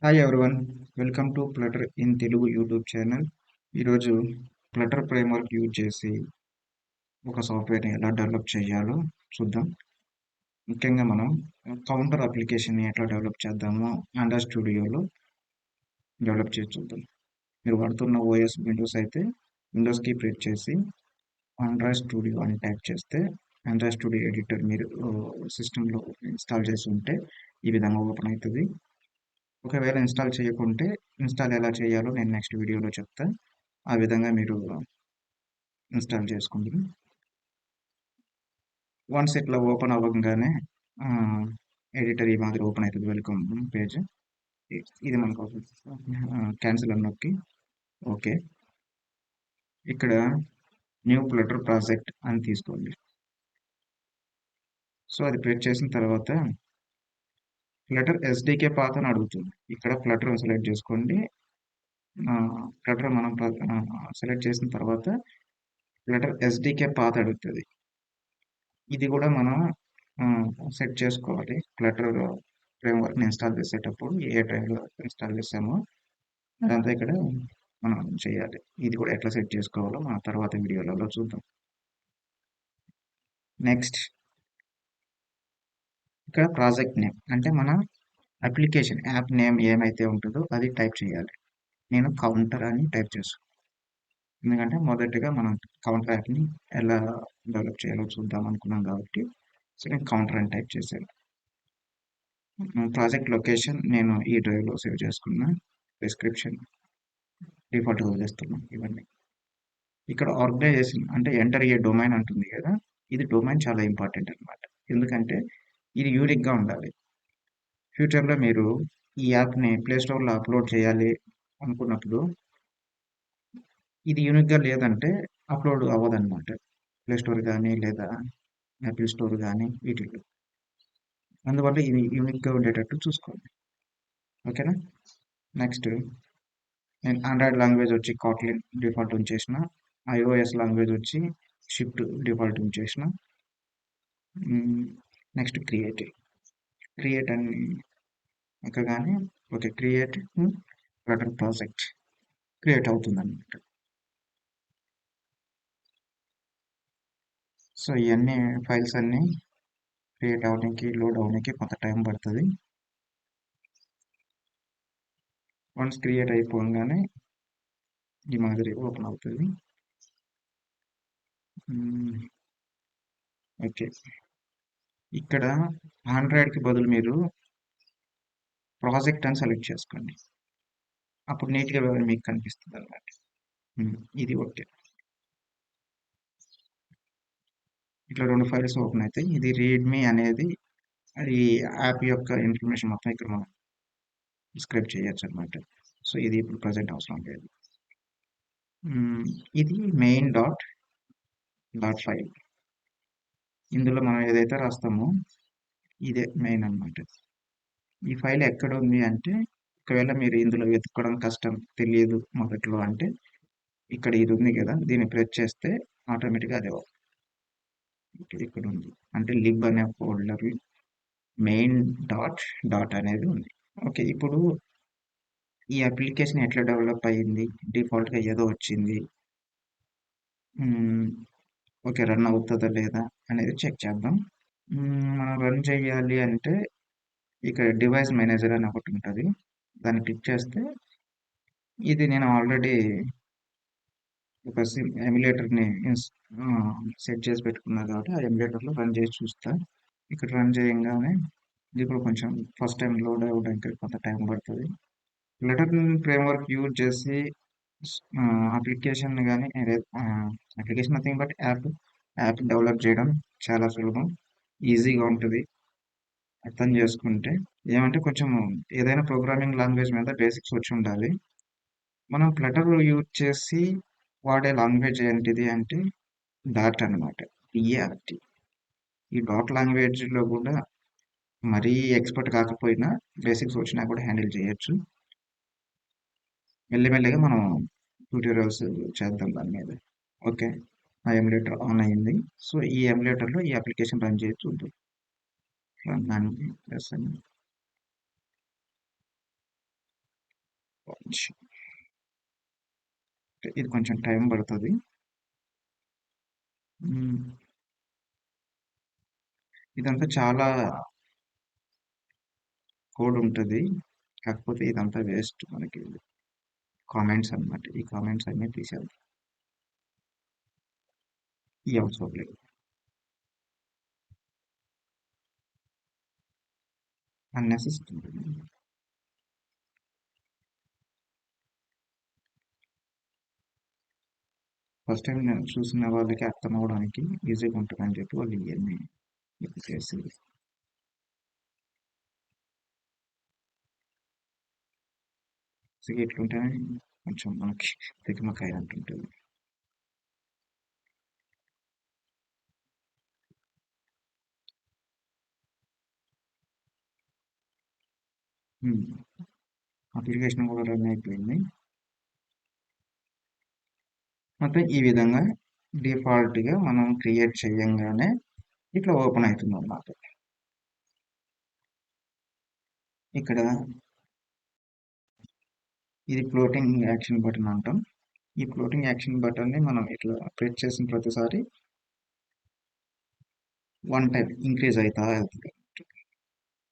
Hi everyone, welcome to Flutter in Telugu YouTube channel. ఈరోజు Flutter framework use చేసి ఒక సాఫ్ట్వేర్ని ఎలా డెవలప్ చేయాలో చూద్దాం. ముఖ్యంగా మనం కౌంటర్ అప్లికేషన్ని ఎట్లా డెవలప్ చేద్దామో ఆండ్రాయిడ్ స్టూడియోలో డెవలప్ చేసి చూద్దాం. మీరు వాడుతున్న ఓఎస్ విండోస్ అయితే విండోస్కి ప్రెస్ చేసి ఆండ్రాయిడ్ స్టూడియో అని టైప్ చేస్తే ఆండ్రాయిడ్ స్టూడియో ఎడిటర్ మీరు సిస్టంలో ఇన్స్టాల్ చేసి ఉంటే ఈ విధంగా ఓపెన్ అవుతుంది. ఒకవేళ ఇన్స్టాల్ చేయకుంటే ఇన్స్టాల్ ఎలా చేయాలో నేను నెక్స్ట్ వీడియోలో చెప్తా. ఆ విధంగా మీరు ఇన్స్టాల్ చేసుకుంటారు. వన్స్ ఇట్లా ఓపెన్ అవ్వగానే ఎడిటర్ ఈ మాదిరి ఓపెన్ అవుతుంది. Welcome page. ఇది మనకు క్యాన్సిల్ అని నొక్కి ఓకే. ఇక్కడ న్యూ ఫ్లటర్ ప్రాజెక్ట్ అని తీసుకోండి. సో అది ప్రెస్ చేసిన తర్వాత ఫ్లటర్ ఎస్డికే పాత్ అని అడుగుతుంది. ఇక్కడ ఫ్లటర్ సెలెక్ట్ చేసుకోండి. ఫ్లటర్ మనం సెలెక్ట్ చేసిన తర్వాత ఫ్లటర్ ఎస్డికే పాత్ అడుగుతుంది. ఇది కూడా మనం సెట్ చేసుకోవాలి. ఫ్లటర్ ఫ్రేమ్వర్క్ని ఇన్స్టాల్ చేసేటప్పుడు ఏ టైంలో ఇన్స్టాల్ చేసామో అదంతా ఇక్కడ మనం చేయాలి. ఇది కూడా ఎట్లా సెట్ చేసుకోవాలో మన తర్వాత వీడియోలలో చూద్దాం. నెక్స్ట్ ఇక్కడ ప్రాజెక్ట్ నేమ్ అంటే మన అప్లికేషన్ యాప్ నేమ్ ఏమైతే ఉంటుందో అది టైప్ చేయాలి. నేను కౌంటర్ అని టైప్ చేస్తాను. ఎందుకంటే మొదటిగా మనం కౌంటర్ యాప్ని ఎలా డెవలప్ చేయాలో చూద్దాం అనుకున్నాం కాబట్టి సో నేను కౌంటర్ అని టైప్ చేశాను. ప్రాజెక్ట్ లొకేషన్ నేను ఈ డ్రైవ్లో సేవ్ చేసుకున్నా. డిస్క్రిప్షన్ డిఫాల్ట్గా వదిలేస్తున్నాం. ఇవన్నీ ఇక్కడ ఆర్గనైజేషన్ అంటే ఎంటర్ ఏ డొమైన్ అంటుంది కదా, ఇది డొమైన్ చాలా ఇంపార్టెంట్ అనమాట. ఎందుకంటే ఇది యూనిక్గా ఉండాలి. ఫ్యూచర్లో మీరు ఈ యాప్ని ప్లే స్టోర్లో అప్లోడ్ చేయాలి అనుకున్నప్పుడు ఇది యూనిక్గా లేదంటే అప్లోడ్ అవ్వదన్నమాట. ప్లే స్టోర్ కానీ లేదా యాపిల్ స్టోర్ కానీ వీటిల్లో. అందువల్ల ఇది యూనిక్గా ఉండేటట్టు చూసుకోండి. ఓకేనా. నెక్స్ట్ నేను ఆండ్రాయిడ్ లాంగ్వేజ్ వచ్చి కాట్లిన్ డిఫాల్ట్ ఉంచేసిన. ఐఓఎస్ లాంగ్వేజ్ వచ్చి షిఫ్ట్ డిఫాల్ట్ ఉంచేసిన. నెక్స్ట్ క్రియేట్ అని ఎక్కగానే okay create flutter project create అవుతుంది అనమాట. సో ఇవన్నీ ఫైల్స్ అన్నీ క్రియేట్ అవడానికి లోడ్ అవడానికి కొంత టైం పడుతుంది. వన్స్ క్రియేట్ అయిపోగానే ఈ మాదిరి ఓపెన్ అవుతుంది. ఓకే, ఇక్కడ ఆండ్రాయిడ్కి బదులు మీరు ప్రాజెక్ట్ అని సెలెక్ట్ చేసుకోండి. అప్పుడు నీట్గా మీకు కనిపిస్తుంది అనమాట. ఇది ఓకే. ఇట్లా రెండు ఫైల్స్ ఓపెన్ అవుతాయి. ఇది రీడ్మీ అనేది ఈ యాప్ యొక్క ఇన్ఫర్మేషన్ మొత్తం ఇక్కడ మనం డిస్క్రైబ్ చేయొచ్చు అనమాట. సో ఇది ఇప్పుడు ప్రజెంట్ అవసరం లేదు. ఇది మెయిన్ డాట్ ఫైల్. ఇందులో మనం ఏదైతే రాస్తామో ఇదే మెయిన్ అనమాట. ఈ ఫైల్ ఎక్కడ ఉంది అంటే ఒకవేళ మీరు ఇందులో వెతుక్కోవడం కష్టం తెలియదు మొదట్లో అంటే ఇక్కడ ఇది ఉంది కదా, దీన్ని ప్రెస్ చేస్తే ఆటోమేటిక్గా అదే ఇక్కడ ఉంది. అంటే లిబ్ అనే ఫోల్డర్ మెయిన్ డాట్ అనేది ఉంది. ఓకే, ఇప్పుడు ఈ అప్లికేషన్ ఎట్లా డెవలప్ అయ్యింది, డిఫాల్ట్గా ఏదో వచ్చింది, ఓకే రన్ అవుతుందా లేదా అనేది చెక్ చేద్దాం. మనం రన్ చేయాలి అంటే ఇక్కడ డివైస్ మేనేజర్ అని ఒకటి ఉంటుంది. దాన్ని క్లిక్ చేస్తే ఇది నేను ఆల్రెడీ ఒక ఎమ్యులేటర్ని సెట్ చేసి పెట్టుకున్నా కాబట్టి ఆ ఎమ్యులేటర్లో రన్ చేసి చూస్తా. ఇక్కడ రన్ చేయగానే ఇది కూడా కొంచెం ఫస్ట్ టైం లోడ్ అవ్వడానికి కొంత టైం పడుతుంది. ఫ్లటర్ ఫ్రేమ్వర్క్ యూజ్ చేసి అప్లికేషన్ కానీ application nothing but app develop చేయడం చాలా సులభం, ఈజీగా ఉంటుంది అర్థం చేసుకుంటే. ఏమంటే కొంచెం ఏదైనా ప్రోగ్రామింగ్ లాంగ్వేజ్ మీద బేసిక్స్ వచ్చి ఉండాలి. మనం ఫ్లటర్ యూజ్ చేసి వాడే లాంగ్వేజ్ ఏంటిది అంటే డాట్ అనమాట, డిఆర్టి. ఈ డాట్ లాంగ్వేజ్లో కూడా మరీ ఎక్స్పర్ట్ కాకపోయినా బేసిక్స్ వచ్చినా కూడా హ్యాండిల్ చేయొచ్చు. మెల్లిమెల్లిగా మనం ట్యూటోరియల్స్ చేద్దాం దాని మీద. ఓకే, ఆ ఎమ్యులేటర్ ఆన్ అయింది. సో ఈ ఎమ్యులేటర్లో ఈ అప్లికేషన్ రన్ చేసి చూద్దాం. ఇది కొంచెం టైం పడుతుంది. ఇదంతా చాలా కోడ్ ఉంటుంది. కాకపోతే ఇదంతా వేస్ట్ మనకి కామెంట్స్ అన్నమాట. ఈ కామెంట్స్ అన్నీ తీసేద్దాం. ఈ అవసరం లేదు. అన్నెసెసరీ. ఫస్ట్ టైం నేను చూసిన వాళ్ళకి అర్థం అవడానికి ఈజీగా ఉంటుందని చెప్పి వాళ్ళు ఇవన్నీ చేసి ఎట్లుంటేనే కొంచెం మనకి తికమకాయ అంటుంటుంది. అప్లికేషన్ కూడా రన్ అయిపోయింది. మొత్తం ఈ విధంగా డిఫాల్ట్గా మనం క్రియేట్ చేయంగానే ఇట్లా ఓపెన్ అవుతుంది అన్నమాట. ఇక్కడ ఇది ఫ్లోటింగ్ యాక్షన్ బటన్ అంటాం. ఈ ఫ్లోటింగ్ యాక్షన్ బటన్ని మనం ఇట్లా ప్రెస్ చేసిన ప్రతిసారి 1 టైం ఇంక్రీజ్ అవుతా వెళ్తుంది.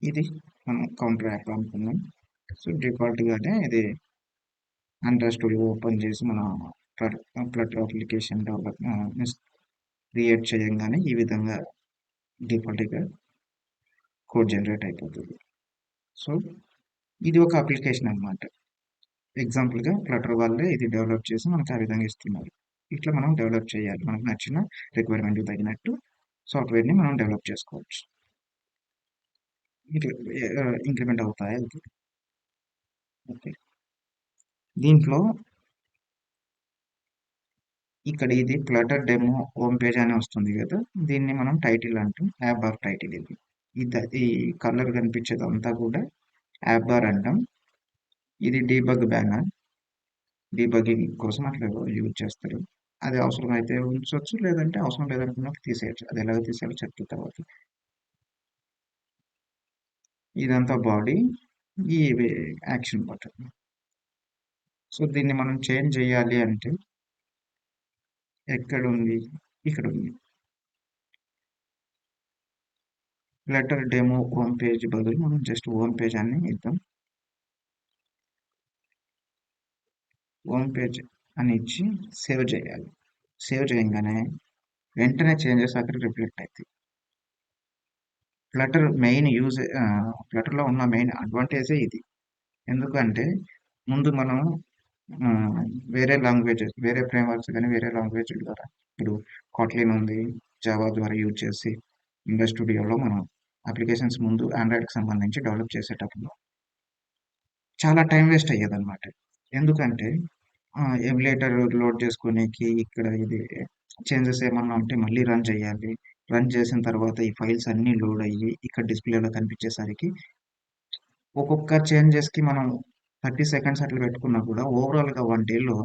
ఇది మనం కౌంటర్ యాప్ అనుకున్నాం. సో డిఫాల్ట్గానే ఇది ఆండ్రాయిడ్ స్టూడియో ఓపెన్ చేసి మన ఫ్లటర్ అప్లికేషన్ డెవలప్ క్రియేట్ చేయంగానే ఈ విధంగా డిఫాల్ట్గా కోడ్ జనరేట్ అయిపోతుంది. సో ఇది ఒక అప్లికేషన్ అనమాట. ఎగ్జాంపుల్గా ఫ్లటర్ వాళ్ళే ఇది డెవలప్ చేసి మనకు ఆ విధంగా ఇస్తున్నారు. ఇట్లా మనం డెవలప్ చేయాలి. మనకు నచ్చిన రిక్వైర్మెంట్ తగినట్టు సాఫ్ట్వేర్ని మనం డెవలప్ చేసుకోవచ్చు. ఇట్లా ఇంక్రిమెంట్ అవుతాయి. ఓకే, దీంట్లో ఇక్కడ ఇది ఫ్లటర్ డెమో హోమ్ పేజ్ అని వస్తుంది కదా, దీన్ని మనం టైటిల్ అంటాం. యాప్ బార్ టైటిల్ ఇది. ఈ కలర్ కనిపించేదంతా కూడా యాప్ బార్ అంటాం. ఇది డీబగ్ బ్యానర్, డీబగ్గింగ్ కోసం అట్లా యూజ్ చేస్తారు. అది అవసరం అయితే ఉంచవచ్చు, లేదంటే అవసరం లేదనుకున్నప్పుడు తీసేయచ్చు. అది ఎలాగో తీసేయాలో చెప్తా తర్వాత. ఇదంతా బాడీ, ఈ యాక్షన్ బటన్. సో దీన్ని మనం చేంజ్ చేయాలి అంటే ఎక్కడ ఉంది, ఇక్కడ ఉంది. ఫ్లటర్ డెమో హోమ్ పేజ్ బదులు మనం జస్ట్ హోమ్ పేజ్ అని ఇద్దాం. హోమ్ పేజ్ అని ఇచ్చి సేవ్ చేయాలి. సేవ్ చేయగానే వెంటనే చేంజెస్ అక్కడ రిఫ్లెక్ట్ అవుతాయి. ఫ్లటర్ మెయిన్ యూజ్, ఫ్లటర్లో ఉన్న మెయిన్ అడ్వాంటేజే ఇది. ఎందుకంటే ముందు మనం వేరే లాంగ్వేజెస్, వేరే ఫ్రేమ్వర్క్స్ కానీ వేరే లాంగ్వేజ్ ద్వారా, ఇప్పుడు కాట్లిన్ ఉంది, జావా ద్వారా యూజ్ చేసి ఇండస్ స్టూడియోలో మనం అప్లికేషన్స్ ముందు ఆండ్రాయిడ్కి సంబంధించి డెవలప్ చేసేటప్పుడు చాలా టైం వేస్ట్ అయ్యేది అనమాట. ఎందుకంటే ఎమ్యులేటర్ లోడ్ చేసుకోనికి ఇక్కడ ఇది చేంజెస్ ఏమన్నా ఉంటే మళ్ళీ రన్ చేయాలి. రన్ చేసిన తర్వాత ఈ ఫైల్స్ అన్నీ లోడ్ అయ్యి ఇక్కడ డిస్ప్లేలో కనిపించేసరికి ఒక్కొక్క చేంజెస్కి మనం 30 సెకండ్స్ అట్లా పెట్టుకున్నా కూడా ఓవరాల్గా 1 డేలో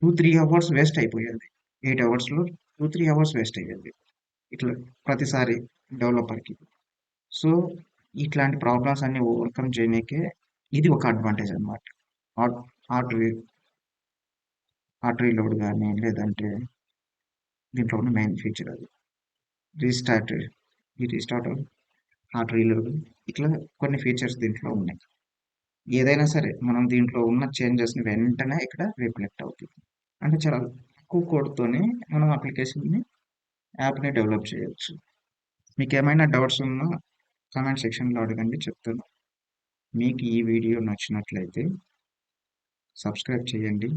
2-3 అవర్స్ వేస్ట్ అయిపోయేది. 8 అవర్స్లో 2-3 అవర్స్ వేస్ట్ అయ్యేది ఇట్లా ప్రతిసారి డెవలపర్కి. సో ఇట్లాంటి ప్రాబ్లమ్స్ అన్ని ఓవర్కమ్ చేయడానికే ఇది ఒక అడ్వాంటేజ్ అనమాట. హార్ట్ రీలోడ్ కానీ, లేదంటే దీంట్లో ఉన్న మెయిన్ ఫీచర్ అది రీస్టార్ట్, ఈ రీస్టార్ట్, హార్ట్ రీలోడ్, ఇట్లా కొన్ని ఫీచర్స్ దీంట్లో ఉన్నాయి. ఏదైనా సరే మనం దీంట్లో ఉన్న చేంజెస్ని వెంటనే ఇక్కడ రిఫ్లెక్ట్ అవుతుంది. అంటే చాలా తక్కువ కోడ్తోనే మనం అప్లికేషన్ని, యాప్ని డెవలప్ చేయొచ్చు. మీకు ఏమైనా డౌట్స్ ఉన్నా కామెంట్ సెక్షన్లో అడగండి, చెప్తాను. మీకు ఈ వీడియో నచ్చినట్లయితే సబ్స్క్రైబ్ చేయండి,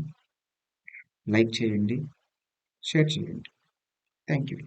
లైక్ చేయండి, షేర్ చేయండి. Thank you.